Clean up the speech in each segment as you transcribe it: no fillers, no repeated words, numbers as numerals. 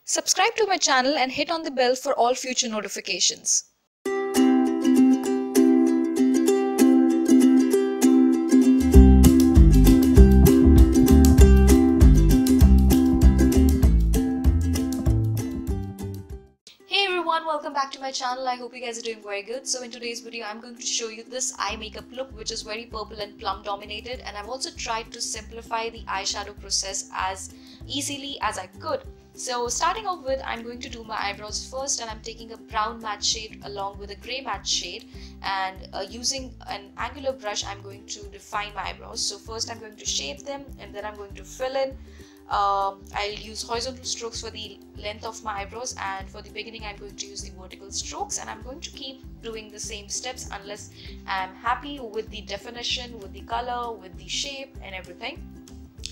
Subscribe to my channel and hit on the bell for all future notifications. Welcome back to my channel. I hope you guys are doing very good. So in today's video I'm going to show you this eye makeup look, which is very purple and plum dominated, and I've also tried to simplify the eyeshadow process as easily as I could. So starting off with, I'm going to do my eyebrows first, and I'm taking a brown matte shade along with a grey matte shade, and using an angular brush I'm going to define my eyebrows. So first I'm going to shape them, and then I'm going to fill in. I'll use horizontal strokes for the length of my eyebrows, and for the beginning I'm going to use the vertical strokes, and I'm going to keep doing the same steps unless I'm happy with the definition, with the color, with the shape and everything.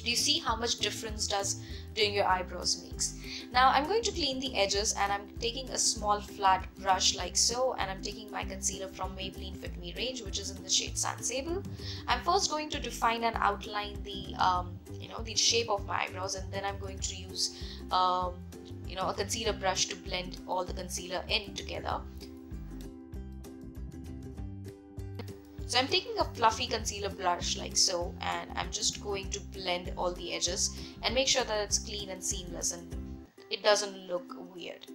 Do you see how much difference does doing your eyebrows makes? Now I'm going to clean the edges, and I'm taking a small flat brush like so, and I'm taking my concealer from Maybelline Fit Me range, which is in the shade Sand Sable. I'm first going to define and outline the the shape of my eyebrows, and then I'm going to use a concealer brush to blend all the concealer in together. So I'm taking a fluffy concealer brush like so, and I'm just going to blend all the edges and make sure that it's clean and seamless and it doesn't look weird.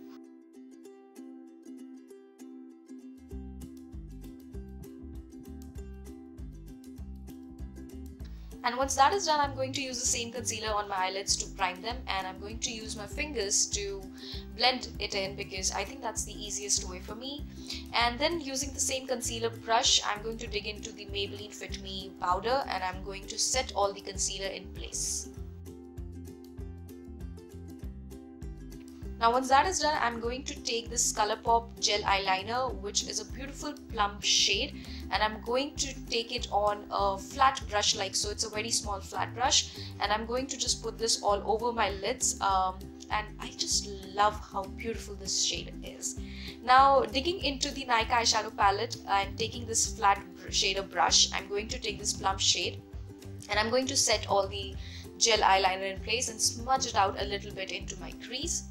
And once that is done, I'm going to use the same concealer on my eyelids to prime them, and I'm going to use my fingers to blend it in because I think that's the easiest way for me. And then using the same concealer brush, I'm going to dig into the Maybelline Fit Me powder, and I'm going to set all the concealer in place. Now once that is done, I'm going to take this Colourpop gel eyeliner, which is a beautiful plum shade, and I'm going to take it on a flat brush like so. It's a very small flat brush, and I'm going to just put this all over my lids, and I just love how beautiful this shade is. Now digging into the Nykaa eyeshadow palette and taking this flat shader brush, I'm going to take this plum shade, and I'm going to set all the gel eyeliner in place and smudge it out a little bit into my crease.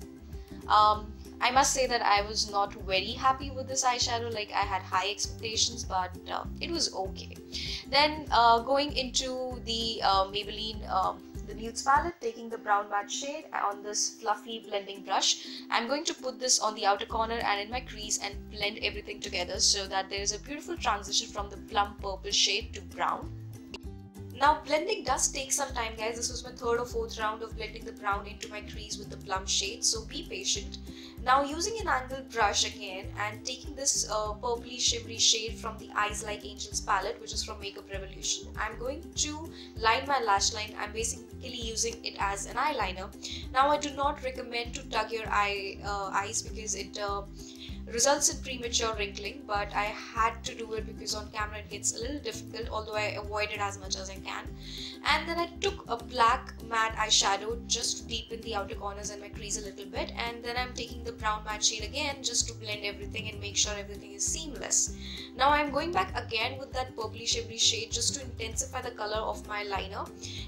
I must say that I was not very happy with this eyeshadow. Like, I had high expectations, but it was okay. Then going into the Maybelline the Nudes palette, taking the brown matte shade on this fluffy blending brush, I'm going to put this on the outer corner and in my crease and blend everything together so that there is a beautiful transition from the plum purple shade to brown. Now blending does take some time, guys. This was my third or fourth round of blending the brown into my crease with the plum shade, so be patient. Now using an angled brush again and taking this purpley shimmery shade from the Eyes Like Angels palette, which is from Makeup Revolution, I'm going to line my lash line. I'm basically using it as an eyeliner. Now I do not recommend to tug your eyes because it results in premature wrinkling, but I had to do it because on camera it gets a little difficult, although I avoid it as much as I can. And then I took a black matte eyeshadow just to deepen the outer corners and my crease a little bit, and then I'm taking the brown matte shade again just to blend everything and make sure everything is seamless. Now I'm going back again with that purpley shimmery shade just to intensify the color of my liner,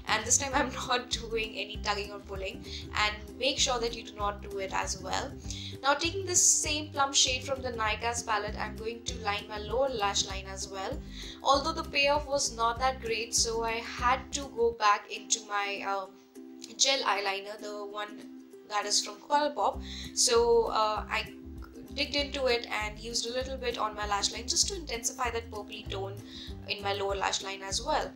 and this time I'm not doing any tugging or pulling, and make sure that you do not do it as well. Now taking this same plum shade from the Nykaa's palette, I'm going to line my lower lash line as well. Although the payoff was not that great, so I had to go back into my gel eyeliner, the one that is from Colourpop. So I digged into it and used a little bit on my lash line just to intensify that purpley tone in my lower lash line as well.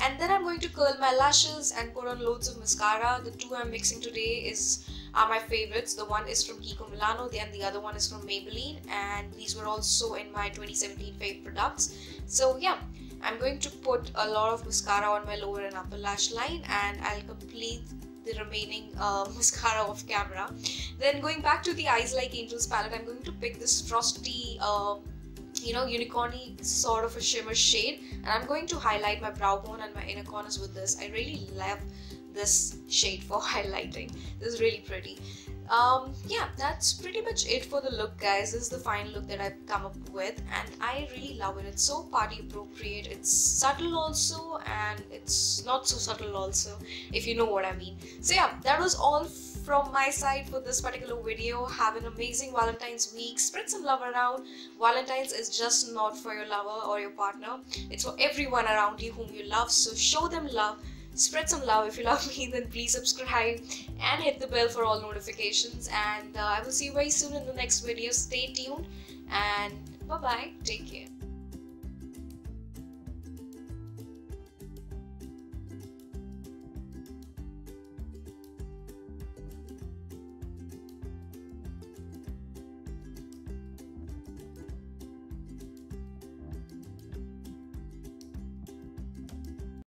And then I'm going to curl my lashes and put on loads of mascara. The two I'm mixing today are my favorites. The one is from Kiko Milano and the other one is from Maybelline, and these were also in my 2017 fave products. So yeah, I'm going to put a lot of mascara on my lower and upper lash line, and I'll complete the remaining mascara off camera. Then going back to the Eyes Like Angels palette, I'm going to pick this frosty unicorny sort of a shimmer shade, and I'm going to highlight my brow bone and my inner corners with this. I really love this shade for highlighting. This is really pretty. Yeah, that's pretty much it for the look, guys. This is the final look that I've come up with, and I really love it. It's so party appropriate, it's subtle also, and it's not so subtle also, if you know what I mean. So yeah, that was all from my side for this particular video. Have an amazing Valentine's week. Spread some love around. Valentine's is just not for your lover or your partner, it's for everyone around you whom you love. So show them love. Spread some love. If you love me, then please subscribe and hit the bell for all notifications, and I will see you very soon in the next video. Stay tuned, and bye bye. Take care.